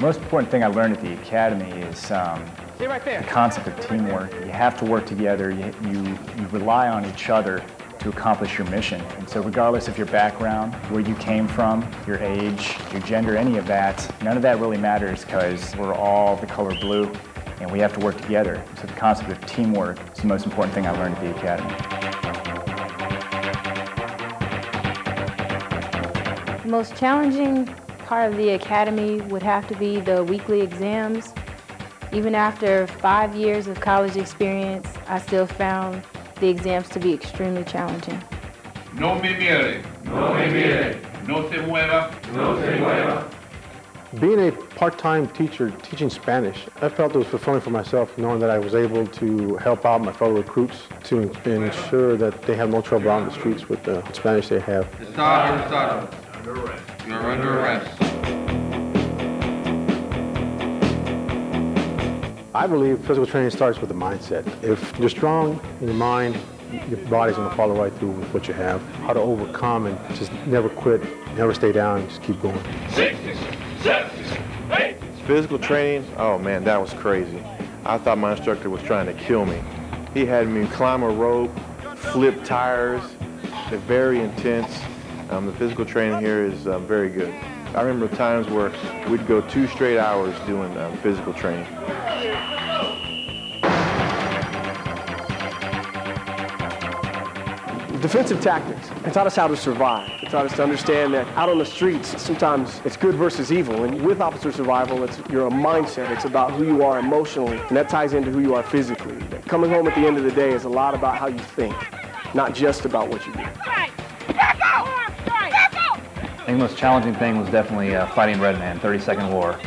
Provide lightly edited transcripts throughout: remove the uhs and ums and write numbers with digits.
most important thing I learned at the academy is the concept of teamwork. You have to work together. You rely on each other to accomplish your mission. And so regardless of your background, where you came from, your age, your gender, any of that, none of that really matters because we're all the color blue and we have to work together. So the concept of teamwork is the most important thing I learned at the academy. The most challenging part of the academy would have to be the weekly exams. Even after 5 years of college experience, I still found the exams to be extremely challenging. No me mire. No me mire. No se mueva. No se mueva. Being a part-time teacher teaching Spanish, I felt it was fulfilling for myself knowing that I was able to help out my fellow recruits to ensure that they have no trouble out on the streets with the Spanish they have. Estado. Under arrest. You're under arrest. I believe physical training starts with the mindset. If you're strong in your mind, your body's going to follow right through with what you have. How to overcome and just never quit, never stay down, just keep going. 60s, 70s, 80s. Physical training, oh man, that was crazy. I thought my instructor was trying to kill me. He had me climb a rope, flip tires. They're very intense. The physical training here is very good. I remember times where we'd go 2 straight hours doing physical training. Defensive tactics. It taught us how to survive. It taught us to understand that out on the streets, sometimes it's good versus evil. And with officer survival, you're a mindset. It's about who you are emotionally, and that ties into who you are physically. Coming home at the end of the day is a lot about how you think, not just about what you do. I think the most challenging thing was definitely fighting Red Man, 30-second war.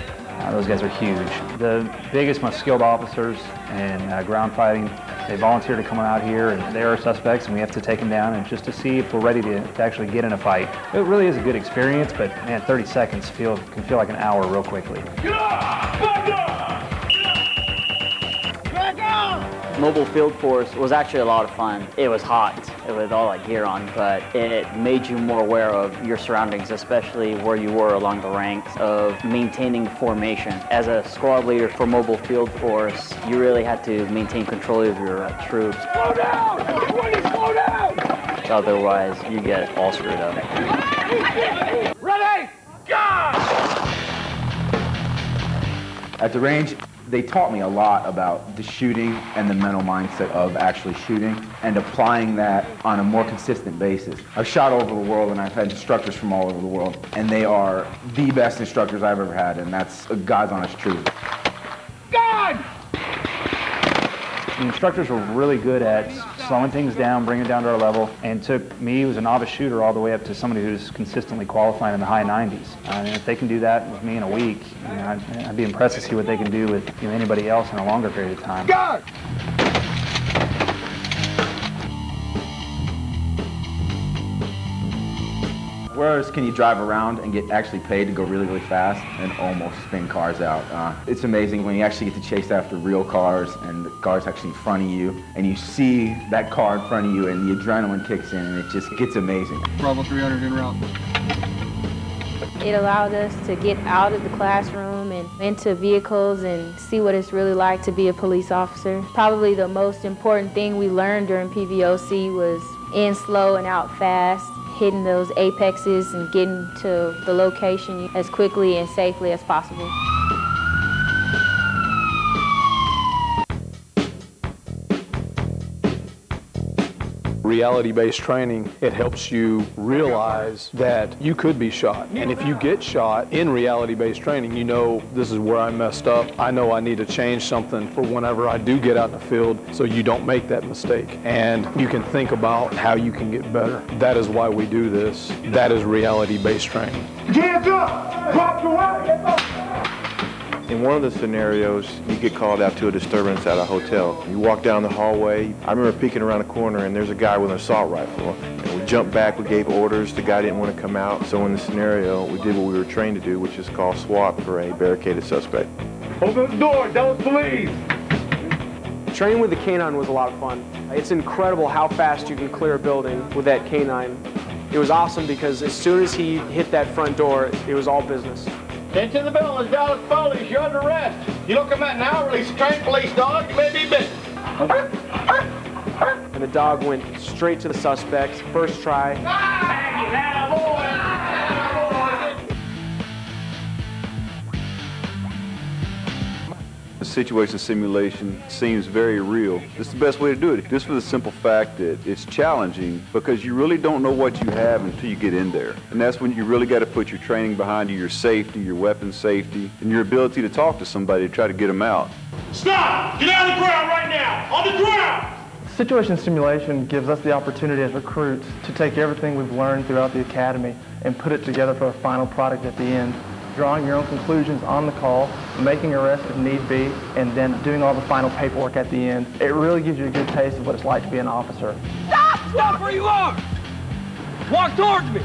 Those guys are huge. The biggest, most skilled officers in ground fighting, they volunteer to come out here, and they are suspects, and we have to take them down, and just to see if we're ready to actually get in a fight. It really is a good experience, but man, 30 seconds can feel like an hour real quickly. Mobile Field Force was actually a lot of fun. It was hot with all that gear on, but it made you more aware of your surroundings, especially where you were along the ranks, of maintaining formation. As a squad leader for Mobile Field Force, you really had to maintain control of your troops. Slow down! Everybody slow down! Otherwise, you get all screwed up. Ready? Go! At the range, they taught me a lot about the shooting and the mental mindset of actually shooting and applying that on a more consistent basis. I've shot all over the world and I've had instructors from all over the world, and they are the best instructors I've ever had, and that's God's honest truth. God! The instructors were really good at slowing things down, bringing it down to our level, and took me, who's a novice shooter, all the way up to somebody who's consistently qualifying in the high 90s. And if they can do that with me in a week, I'd be impressed to see what they can do with anybody else in a longer period of time. God! Where else can you drive around and get actually paid to go really, really fast and almost spin cars out? It's amazing when you actually get to chase after real cars and the car's actually in front of you and you see that car in front of you and the adrenaline kicks in and it just gets amazing. Bravo 300 en route. It allowed us to get out of the classroom and into vehicles and see what it's really like to be a police officer. Probably the most important thing we learned during PVOC was in slow and out fast, hitting those apexes and getting to the location as quickly and safely as possible. Reality-based training, it helps you realize that you could be shot. And if you get shot in reality-based training, you know this is where I messed up. I know I need to change something for whenever I do get out in the field so you don't make that mistake. And you can think about how you can get better. That is why we do this. That is reality-based training. Hands up! Drop your weapon! In one of the scenarios, you get called out to a disturbance at a hotel. You walk down the hallway. I remember peeking around the corner and there's a guy with an assault rifle. And we jumped back, we gave orders. The guy didn't want to come out. So in the scenario, we did what we were trained to do, which is called SWAT for a barricaded suspect. Open the door, don't please! Training with the canine was a lot of fun. It's incredible how fast you can clear a building with that canine. It was awesome because as soon as he hit that front door, it was all business. Attention to the buildings, Dallas Police, you're under arrest. You don't come out now, release a trained police dog, you may be bitten. And the dog went straight to the suspects, first try. The situation simulation seems very real. It's the best way to do it, just for the simple fact that it's challenging because you really don't know what you have until you get in there. And that's when you really got to put your training behind you, your safety, your weapon safety, and your ability to talk to somebody to try to get them out. Stop! Get on the ground right now! On the ground! Situation simulation gives us the opportunity as recruits to take everything we've learned throughout the academy and put it together for a final product at the end. Drawing your own conclusions on the call, making arrests if need be, and then doing all the final paperwork at the end. It really gives you a good taste of what it's like to be an officer. Stop! Stop where you are! Walk towards me!